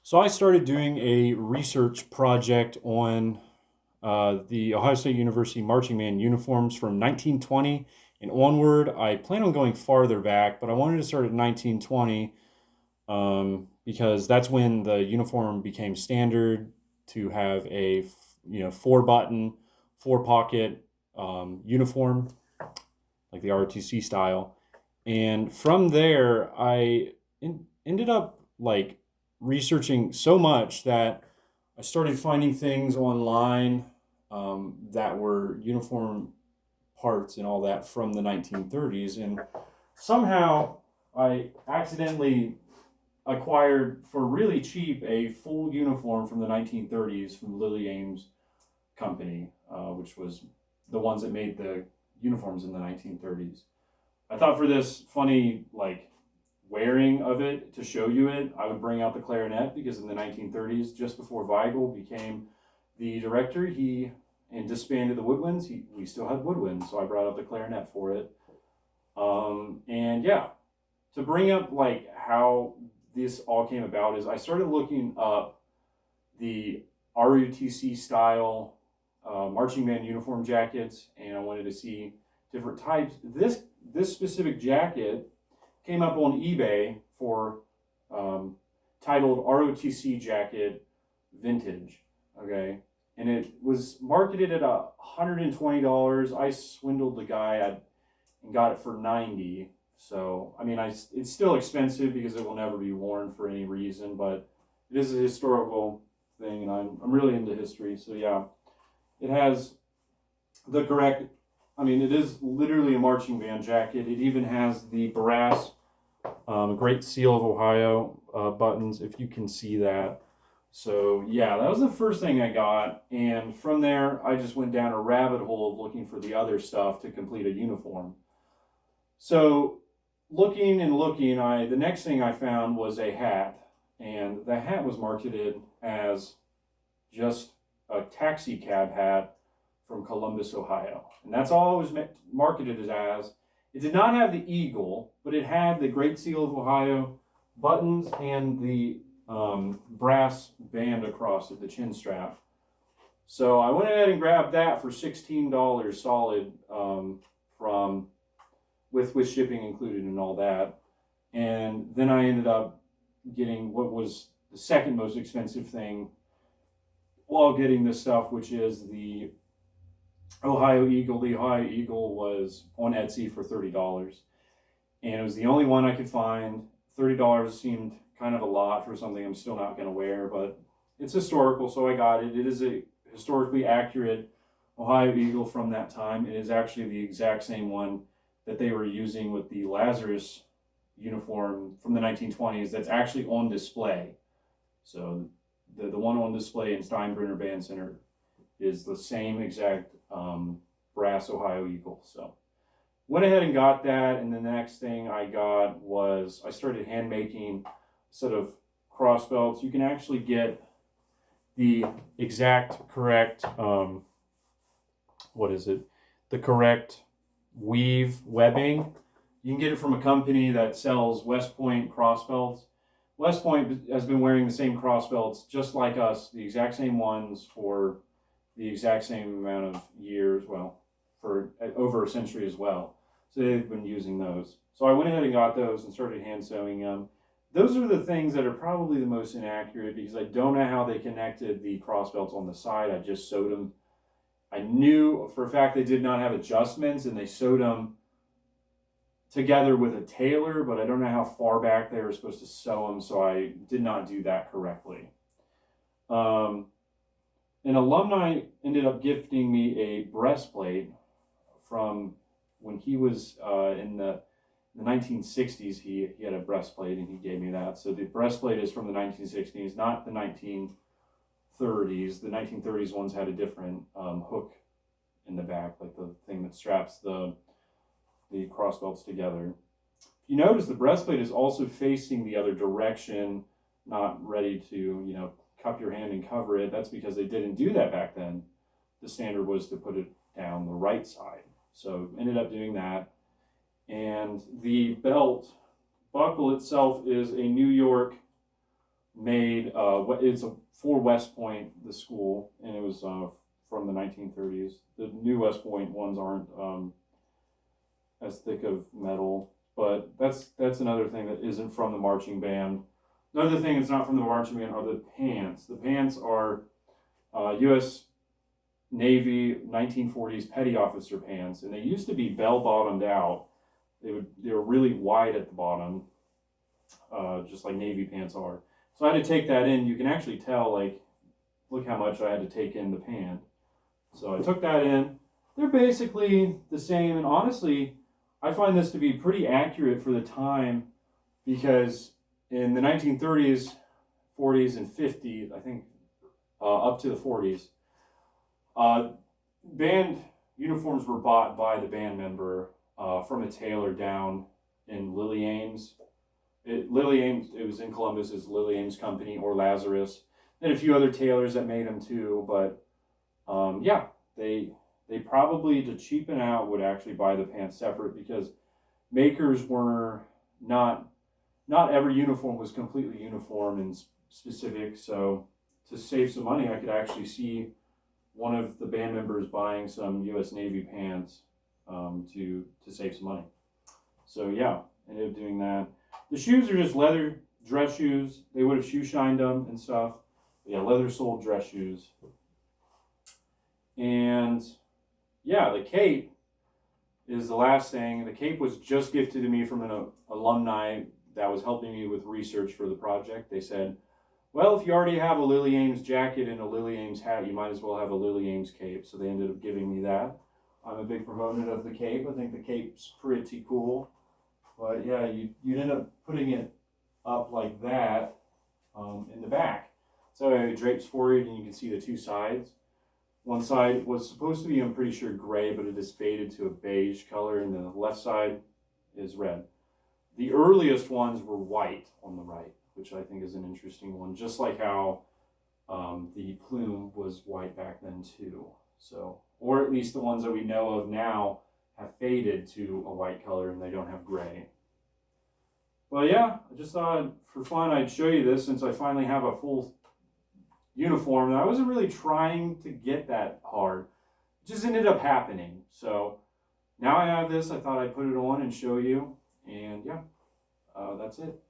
So I started doing a research project on the Ohio State University marching band uniforms from 1920 and onward. I plan on going farther back, but I wanted to start at 1920 because that's when the uniform became standard to have a four button, four pocket uniform like the ROTC style. And from there, ended up like researching so much that I started finding things online that were uniform parts and all that from the 1930s. And somehow I accidentally acquired for really cheap a full uniform from the 1930s from Lily Ames Company, which was the ones that made the uniforms in the 1930s. I thought for this funny, like, wearing of it to show you it, I would bring out the clarinet because in the 1930s, just before Weigel became the director, he and disbanded the woodwinds. We still had woodwinds, so I brought out the clarinet for it. And yeah, to bring up like how this all came about is I started looking up the ROTC style marching band uniform jackets, and I wanted to see different types. This specific jacket came up on eBay for titled ROTC jacket vintage. Okay, and it was marketed at $120. I swindled the guy and got it for $90. So I mean, it's still expensive because it will never be worn for any reason, but it is a historical thing, and I'm really into history. So yeah, it has the correct. I mean, it is literally a marching band jacket. It even has the brass Great Seal of Ohio buttons, if you can see that. So yeah, that was the first thing I got, and from there I just went down a rabbit hole of looking for the other stuff to complete a uniform. So looking and looking, the next thing I found was a hat, and the hat was marketed as just a taxi cab hat from Columbus, Ohio, and that's all it was marketed as. It did not have the eagle, but it had the Great Seal of Ohio buttons and the brass band across it, the chin strap. So I went ahead and grabbed that for $16 solid, from with shipping included and all that. And then I ended up getting what was the second most expensive thing while getting this stuff, which is the Ohio Eagle. The Ohio Eagle was on Etsy for $30, and it was the only one I could find. $30 seemed kind of a lot for something I'm still not going to wear, but it's historical, so I got it. It is a historically accurate Ohio Eagle from that time. It is actually the exact same one that they were using with the Lazarus uniform from the 1920s that's actually on display. So the one on display in Steinbrenner Band Center is the same exact brass Ohio Eagle. So went ahead and got that, and then the next thing I got was I started hand making a set of cross belts. You can actually get the exact correct the correct weave webbing. You can get it from a company that sells West Point cross belts. West Point has been wearing the same cross belts just like us, the exact same ones for the exact same amount of years, well, for over a century as well. So they've been using those. So I went ahead and got those and started hand sewing them. Those are the things that are probably the most inaccurate because I don't know how they connected the cross belts on the side. I just sewed them. I knew for a fact they did not have adjustments, and they sewed them together with a tailor, but I don't know how far back they were supposed to sew them, so I did not do that correctly. An alumni ended up gifting me a breastplate from when he was in the 1960s. He had a breastplate, and he gave me that. So the breastplate is from the 1960s, not the 1930s. The 1930s ones had a different hook in the back, like the thing that straps the cross belts together. If you notice, the breastplate is also facing the other direction, not ready to, cup your hand and cover it. That's because they didn't do that back then. The standard was to put it down the right side. So ended up doing that. And the belt buckle itself is a New York made, it's for West Point, the school, and it was from the 1930s. The new West Point ones aren't as thick of metal, but that's another thing that isn't from the marching band. Another thing that's not from the marching band are the pants. The pants are U.S. Navy 1940s petty officer pants, and they used to be bell bottomed out. They were really wide at the bottom, just like Navy pants are. So I had to take that in. You can actually tell, like, look how much I had to take in the pant. So I took that in. They're basically the same, and honestly, I find this to be pretty accurate for the time, because in the 1930s, 40s, and 50s, I think up to the 40s, band uniforms were bought by the band member from a tailor down in Lily Ames. Lily Ames, it was in Columbus, is Lily Ames Company or Lazarus, and a few other tailors that made them too. But yeah, they probably, to cheapen out, would actually buy the pants separate, because makers were not every uniform was completely uniform and specific. So to save some money, I could actually see one of the band members buying some U.S. Navy pants to save some money. So yeah, I ended up doing that. The shoes are just leather dress shoes. They would have shoe shined them and stuff. But yeah, leather soled dress shoes. And yeah, the cape is the last thing. The cape was just gifted to me from an alumni that was helping me with research for the project. They said, well, if you already have a Lily Ames jacket and a Lily Ames hat, you might as well have a Lily Ames cape. So they ended up giving me that. I'm a big proponent of the cape. I think the cape's pretty cool. But yeah, you'd end up putting it up like that in the back. So it drapes forward and you can see the two sides. One side was supposed to be, I'm pretty sure, gray, but it has faded to a beige color, and the left side is red. The earliest ones were white on the right, which I think is an interesting one, just like how the plume was white back then too. So, or at least the ones that we know of now have faded to a white color and they don't have gray. But yeah, I just thought for fun I'd show you this, since I finally have a full uniform. And I wasn't really trying to get that hard. It just ended up happening. So now I have this. I thought I'd put it on and show you. And yeah, that's it.